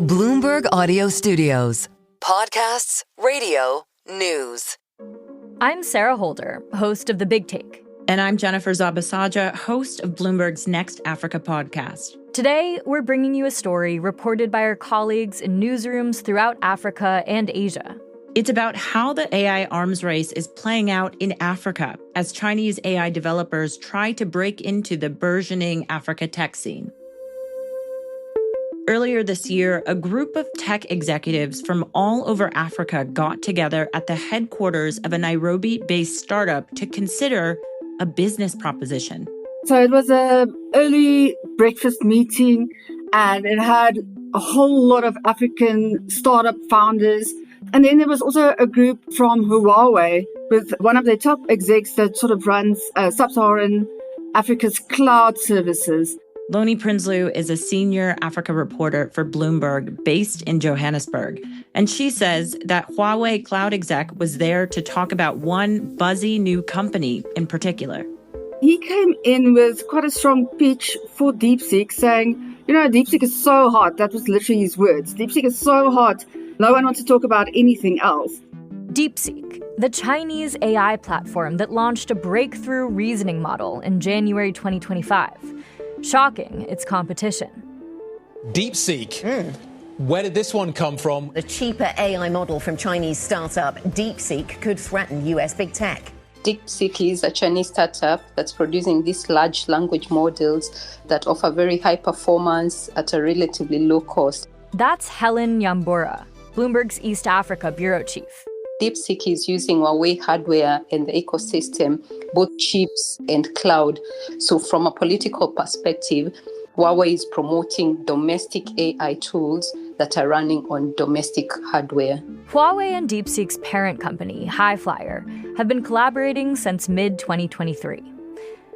Bloomberg Audio Studios. Podcasts, radio, news. I'm Sarah Holder, host of The Big Take. And I'm Jennifer Zabasajja, host of Bloomberg's Next Africa podcast. Today, we're bringing you a story reported by our colleagues in newsrooms throughout Africa and Asia. It's about how the AI arms race is playing out in Africa as Chinese AI developers try to break into the burgeoning Africa tech scene. Earlier this year, a group of tech executives from all over Africa got together at the headquarters of a Nairobi-based startup to consider a business proposition. So it was an early breakfast meeting, and it had a whole lot of African startup founders. And then there was also a group from Huawei with one of their top execs that sort of runs Sub-Saharan Africa's cloud services. Loni Prinsloo is a senior Africa reporter for Bloomberg based in Johannesburg. And she says that Huawei cloud exec was there to talk about one buzzy new company in particular. He came in with quite a strong pitch for DeepSeek, saying, DeepSeek is so hot. That was literally his words. DeepSeek is so hot, no one wants to talk about anything else. DeepSeek, the Chinese AI platform that launched a breakthrough reasoning model in January 2025. Shocking its competition. DeepSeek. Where did this one come from? The cheaper AI model from Chinese startup DeepSeek could threaten US big tech. DeepSeek is a Chinese startup that's producing these large language models that offer very high performance at a relatively low cost. That's Helen Nyambura, Bloomberg's East Africa bureau chief. DeepSeek is using Huawei hardware and the ecosystem, both chips and cloud. So from a political perspective, Huawei is promoting domestic AI tools that are running on domestic hardware. Huawei and DeepSeek's parent company, Highflyer, have been collaborating since mid-2023.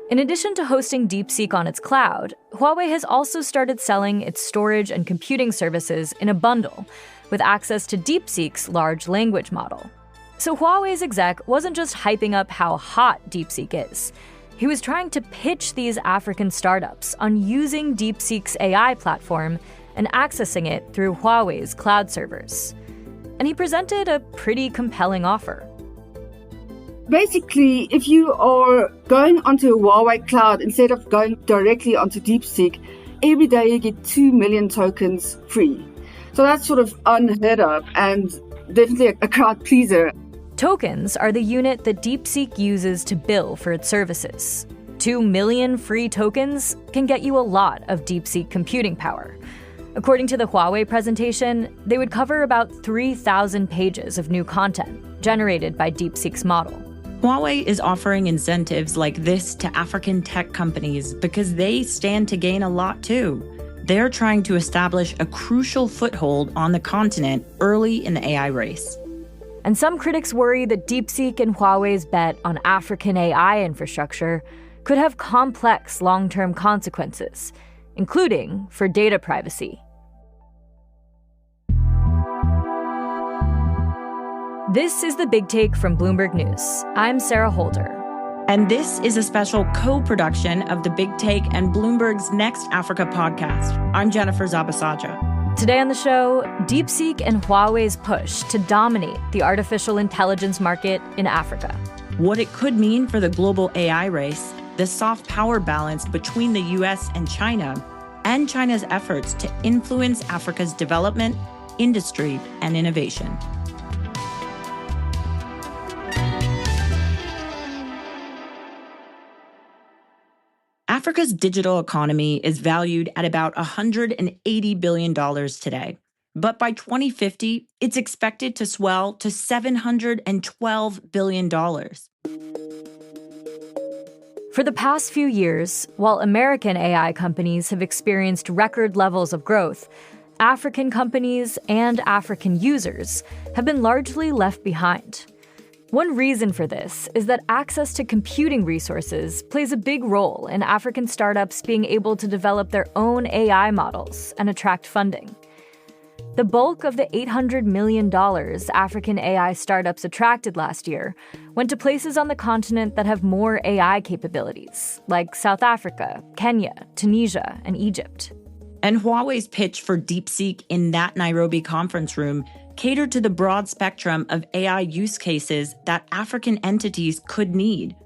In addition to hosting DeepSeek on its cloud, Huawei has also started selling its storage and computing services in a bundle, with access to DeepSeek's large language model. So Huawei's exec wasn't just hyping up how hot DeepSeek is. He was trying to pitch these African startups on using DeepSeek's AI platform and accessing it through Huawei's cloud servers. And he presented a pretty compelling offer. Basically, if you are going onto a Huawei cloud instead of going directly onto DeepSeek, every day you get 2 million tokens free. So that's sort of unheard of and definitely a crowd pleaser. Tokens are the unit that DeepSeek uses to bill for its services. 2 million free tokens can get you a lot of DeepSeek computing power. According to the Huawei presentation, they would cover about 3,000 pages of new content generated by DeepSeek's model. Huawei is offering incentives like this to African tech companies because they stand to gain a lot too. They're trying to establish a crucial foothold on the continent early in the AI race. And some critics worry that DeepSeek and Huawei's bet on African AI infrastructure could have complex long-term consequences, including for data privacy. This is The Big Take from Bloomberg News. I'm Sarah Holder. And this is a special co-production of The Big Take and Bloomberg's Next Africa podcast. I'm Jennifer Zabasajja. Today on the show, DeepSeek and Huawei's push to dominate the artificial intelligence market in Africa. What it could mean for the global AI race, the soft power balance between the US and China's efforts to influence Africa's development, industry, and innovation. Africa's digital economy is valued at about $180 billion today. But by 2050, it's expected to swell to $712 billion. For the past few years, while American AI companies have experienced record levels of growth, African companies and African users have been largely left behind. One reason for this is that access to computing resources plays a big role in African startups being able to develop their own AI models and attract funding. The bulk of the $800 million African AI startups attracted last year went to places on the continent that have more AI capabilities, like South Africa, Kenya, Tunisia, and Egypt. And Huawei's pitch for DeepSeek in that Nairobi conference room catered to the broad spectrum of AI use cases that African entities could need,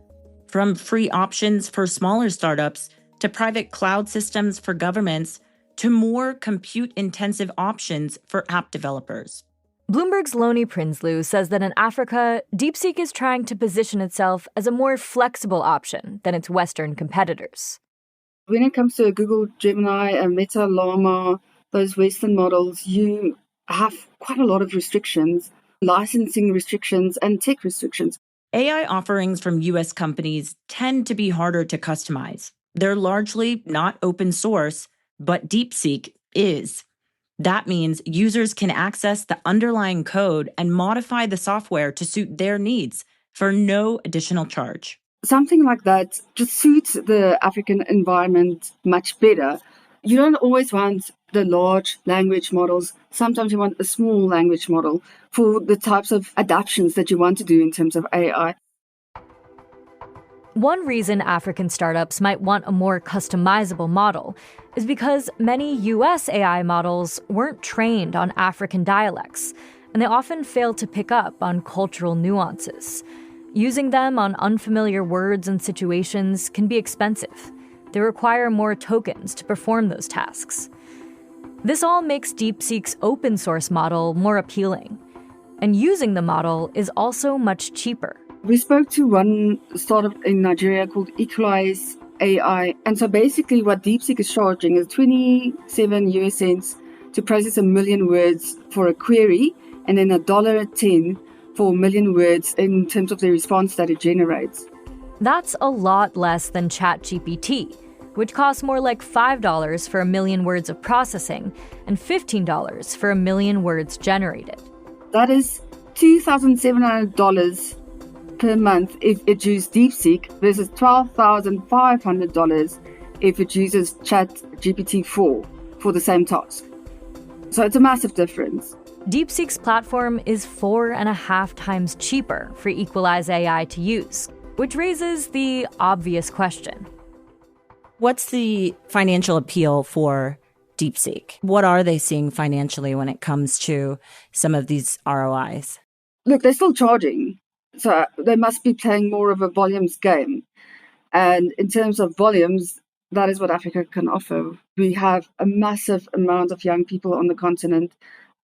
from free options for smaller startups to private cloud systems for governments to more compute-intensive options for app developers. Bloomberg's Loni Prinsloo says that in Africa, DeepSeek is trying to position itself as a more flexible option than its Western competitors. When it comes to Google Gemini and Meta Llama, those Western models, you have quite a lot of restrictions, licensing restrictions and tech restrictions. AI offerings from U.S. companies tend to be harder to customize. They're largely not open source, but DeepSeek is. That means users can access the underlying code and modify the software to suit their needs for no additional charge. Something like that just suits the African environment much better. You don't always want the large language models. Sometimes you want a small language model for the types of adaptations that you want to do in terms of AI. One reason African startups might want a more customizable model is because many US AI models weren't trained on African dialects, and they often fail to pick up on cultural nuances. Using them on unfamiliar words and situations can be expensive. They require more tokens to perform those tasks. This all makes DeepSeek's open source model more appealing. And using the model is also much cheaper. We spoke to one startup in Nigeria called Economies AI. And so basically what DeepSeek is charging is 27 US cents to process 1 million words for a query, and then $1.10 for 1 million words in terms of the response that it generates. That's a lot less than ChatGPT, which costs more like $5 for 1 million words of processing and $15 for 1 million words generated. That is $2,700 per month if it uses DeepSeek versus $12,500 if it uses ChatGPT-4 for the same task. So it's a massive difference. DeepSeek's platform is 4.5 times cheaper for Equalize AI to use, which raises the obvious question. What's the financial appeal for DeepSeek? What are they seeing financially when it comes to some of these ROIs? Look, they're still charging, so they must be playing more of a volumes game. And in terms of volumes, that is what Africa can offer. We have a massive amount of young people on the continent.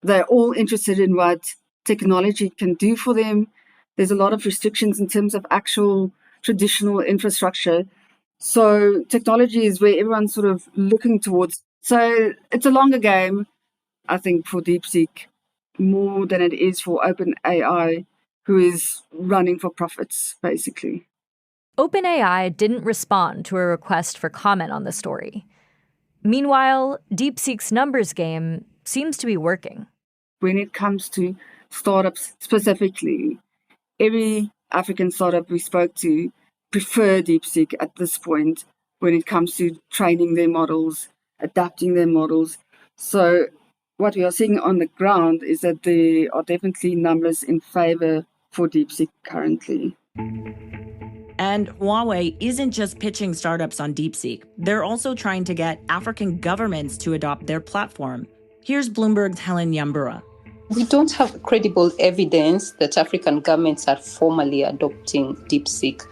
They're all interested in what technology can do for them. There's a lot of restrictions in terms of actual traditional infrastructure. So technology is where everyone's sort of looking towards. So it's a longer game, I think, for DeepSeek, more than it is for OpenAI, who is running for profits, basically. OpenAI didn't respond to a request for comment on the story. Meanwhile, DeepSeek's numbers game seems to be working. When it comes to startups specifically, every African startup we spoke to prefer DeepSeek at this point when it comes to training their models, adapting their models. So what we are seeing on the ground is that there are definitely numbers in favor for DeepSeek currently. And Huawei isn't just pitching startups on DeepSeek. They're also trying to get African governments to adopt their platform. Here's Bloomberg's Helen Nyambura. We don't have credible evidence that African governments are formally adopting DeepSeek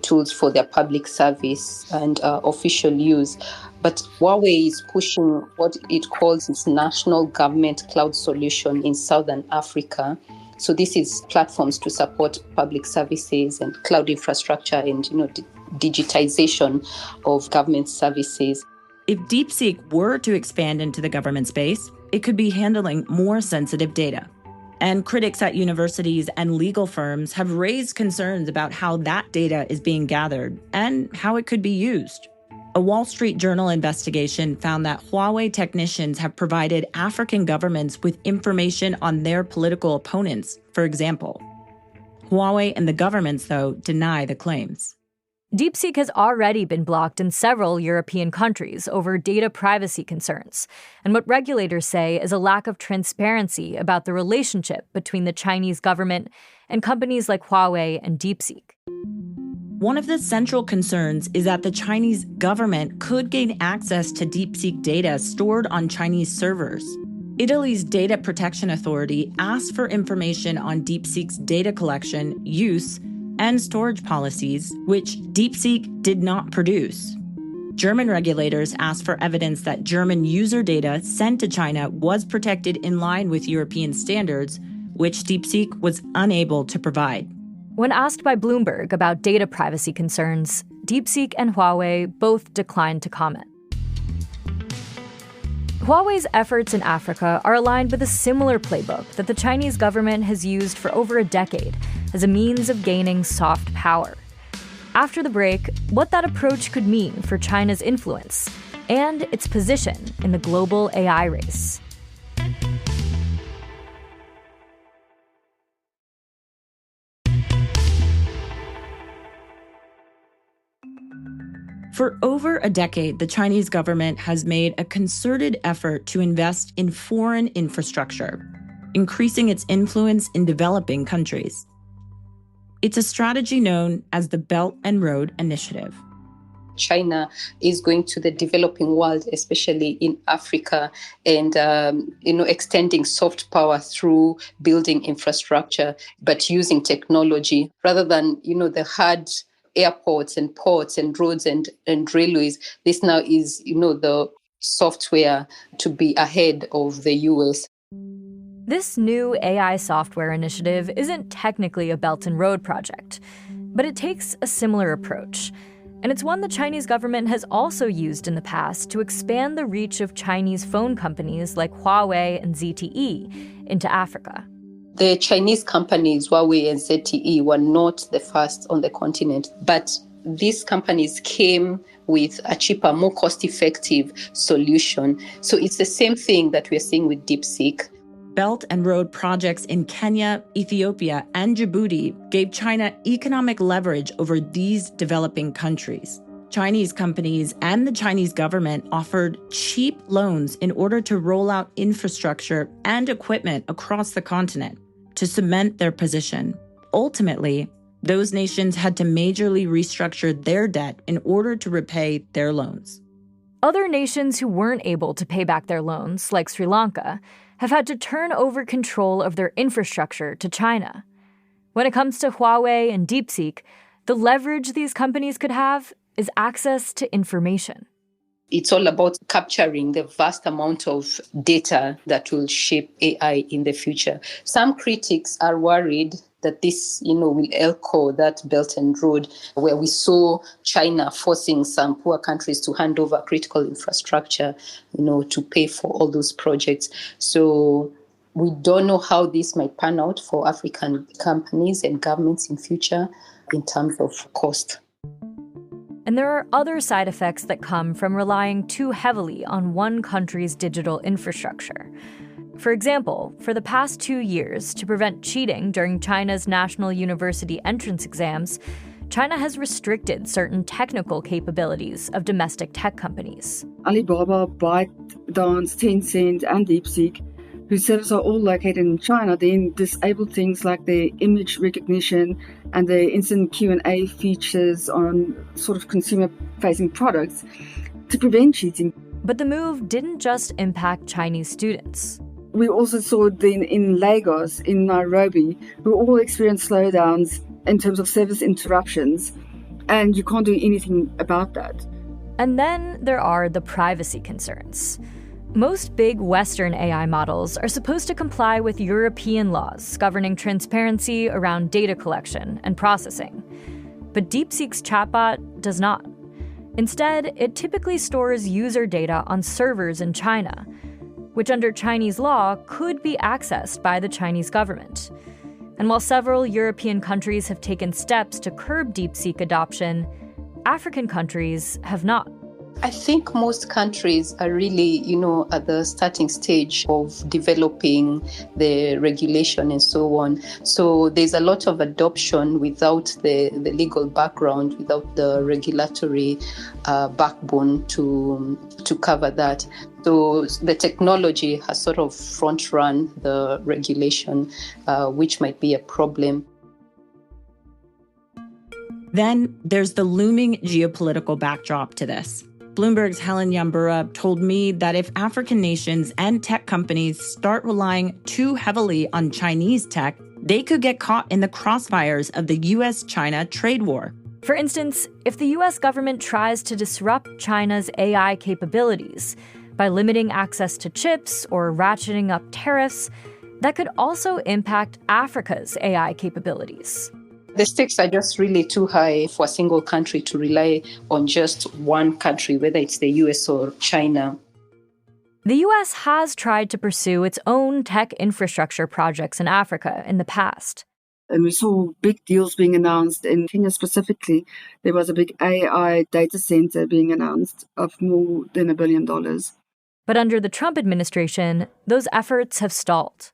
tools for their public service and official use. But Huawei is pushing what it calls its national government cloud solution in Southern Africa. So this is platforms to support public services and cloud infrastructure and digitization of government services. If DeepSeek were to expand into the government space, it could be handling more sensitive data. And critics at universities and legal firms have raised concerns about how that data is being gathered and how it could be used. A Wall Street Journal investigation found that Huawei technicians have provided African governments with information on their political opponents, for example. Huawei and the governments, though, deny the claims. DeepSeek has already been blocked in several European countries over data privacy concerns, and what regulators say is a lack of transparency about the relationship between the Chinese government and companies like Huawei and DeepSeek. One of the central concerns is that the Chinese government could gain access to DeepSeek data stored on Chinese servers. Italy's Data Protection Authority asked for information on DeepSeek's data collection, use, and storage policies, which DeepSeek did not produce. German regulators asked for evidence that German user data sent to China was protected in line with European standards, which DeepSeek was unable to provide. When asked by Bloomberg about data privacy concerns, DeepSeek and Huawei both declined to comment. Huawei's efforts in Africa are aligned with a similar playbook that the Chinese government has used for over a decade as a means of gaining soft power. After the break, what that approach could mean for China's influence and its position in the global AI race. For over a decade, the Chinese government has made a concerted effort to invest in foreign infrastructure, increasing its influence in developing countries. It's a strategy known as the Belt and Road Initiative. China is going to the developing world, especially in Africa, and extending soft power through building infrastructure, but using technology rather than the hard airports and ports and roads and railways. This now is the software to be ahead of the US. This new AI software initiative isn't technically a Belt and Road project, but it takes a similar approach. And it's one the Chinese government has also used in the past to expand the reach of Chinese phone companies like Huawei and ZTE into Africa. The Chinese companies, Huawei and ZTE, were not the first on the continent, but these companies came with a cheaper, more cost-effective solution. So it's the same thing that we're seeing with DeepSeek. Belt and Road projects in Kenya, Ethiopia, and Djibouti gave China economic leverage over these developing countries. Chinese companies and the Chinese government offered cheap loans in order to roll out infrastructure and equipment across the continent to cement their position. Ultimately, those nations had to majorly restructure their debt in order to repay their loans. Other nations who weren't able to pay back their loans, like Sri Lanka, have had to turn over control of their infrastructure to China. When it comes to Huawei and DeepSeek, the leverage these companies could have is access to information. It's all about capturing the vast amount of data that will shape AI in the future. Some critics are worried that this, will echo that Belt and Road, where we saw China forcing some poor countries to hand over critical infrastructure, to pay for all those projects. So we don't know how this might pan out for African companies and governments in future in terms of cost. And there are other side effects that come from relying too heavily on one country's digital infrastructure. For example, for the past 2 years, to prevent cheating during China's national university entrance exams, China has restricted certain technical capabilities of domestic tech companies. Alibaba, ByteDance, Tencent, and DeepSeek, whose servers are all located in China, then disable things like their image recognition and their instant Q&A features on sort of consumer-facing products to prevent cheating. But the move didn't just impact Chinese students. We also saw then in Lagos, in Nairobi, who all experienced slowdowns in terms of service interruptions, and you can't do anything about that. And then there are the privacy concerns. Most big Western AI models are supposed to comply with European laws governing transparency around data collection and processing. But DeepSeek's chatbot does not. Instead, it typically stores user data on servers in China, which under Chinese law could be accessed by the Chinese government. And while several European countries have taken steps to curb DeepSeek adoption, African countries have not. I think most countries are really, at the starting stage of developing the regulation and so on. So there's a lot of adoption without the legal background, without the regulatory backbone to cover that. So the technology has sort of front-run the regulation, which might be a problem. Then there's the looming geopolitical backdrop to this. Bloomberg's Helen Nyambura told me that if African nations and tech companies start relying too heavily on Chinese tech, they could get caught in the crossfires of the US-China trade war. For instance, if the US government tries to disrupt China's AI capabilities by limiting access to chips or ratcheting up tariffs, that could also impact Africa's AI capabilities. The stakes are just really too high for a single country to rely on just one country, whether it's the US or China. The US has tried to pursue its own tech infrastructure projects in Africa in the past. And we saw big deals being announced in Kenya specifically. There was a big AI data center being announced of more than $1 billion. But under the Trump administration, those efforts have stalled.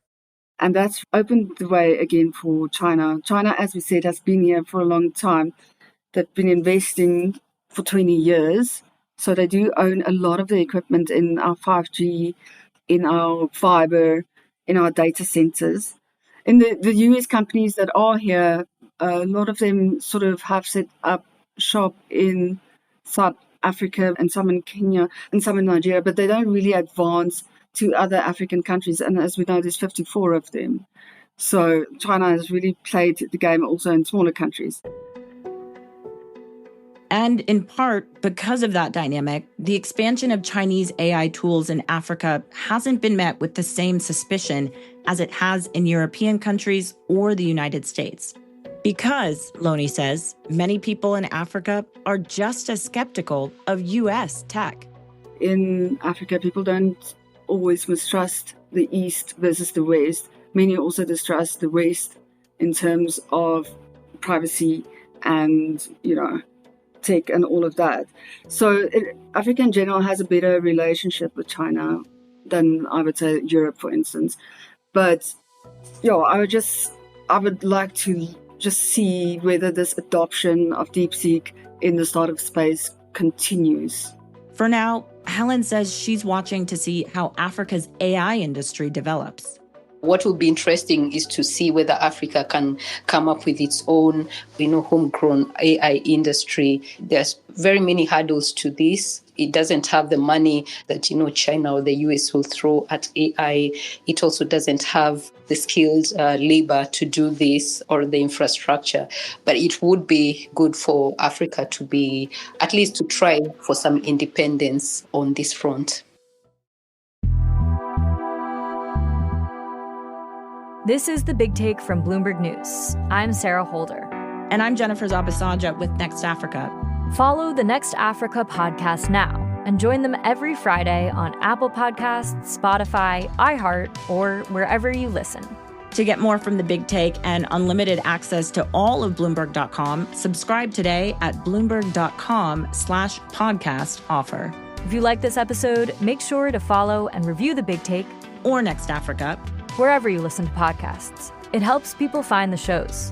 And that's opened the way again for China. China, as we said, has been here for a long time. They've been investing for 20 years. So they do own a lot of the equipment in our 5G, in our fiber, in our data centers. And the US companies that are here, a lot of them sort of have set up shop in South Africa and some in Kenya and some in Nigeria, but they don't really advance to other African countries. And as we know, there's 54 of them. So China has really played the game also in smaller countries. And in part, because of that dynamic, the expansion of Chinese AI tools in Africa hasn't been met with the same suspicion as it has in European countries or the United States. Because, Loni says, many people in Africa are just as skeptical of US tech. In Africa, people don't always mistrust the East versus the West. Many also distrust the West in terms of privacy and, tech and all of that. So Africa in general has a better relationship with China than, I would say, Europe, for instance. But, I would like to just see whether this adoption of DeepSeek in the startup space continues. For now, Helen says she's watching to see how Africa's AI industry develops. What will be interesting is to see whether Africa can come up with its own, homegrown AI industry. There's very many hurdles to this. It doesn't have the money that, China or the US will throw at AI. It also doesn't have the skilled labor to do this or the infrastructure. But it would be good for Africa to be, at least to try for some independence on this front. This is The Big Take from Bloomberg News. I'm Sarah Holder. And I'm Jennifer Zabasajja with Next Africa. Follow the Next Africa podcast now and join them every Friday on Apple Podcasts, Spotify, iHeart, or wherever you listen. To get more from The Big Take and unlimited access to all of Bloomberg.com, subscribe today at Bloomberg.com/podcast offer. If you like this episode, make sure to follow and review The Big Take or Next Africa wherever you listen to podcasts. It helps people find the shows.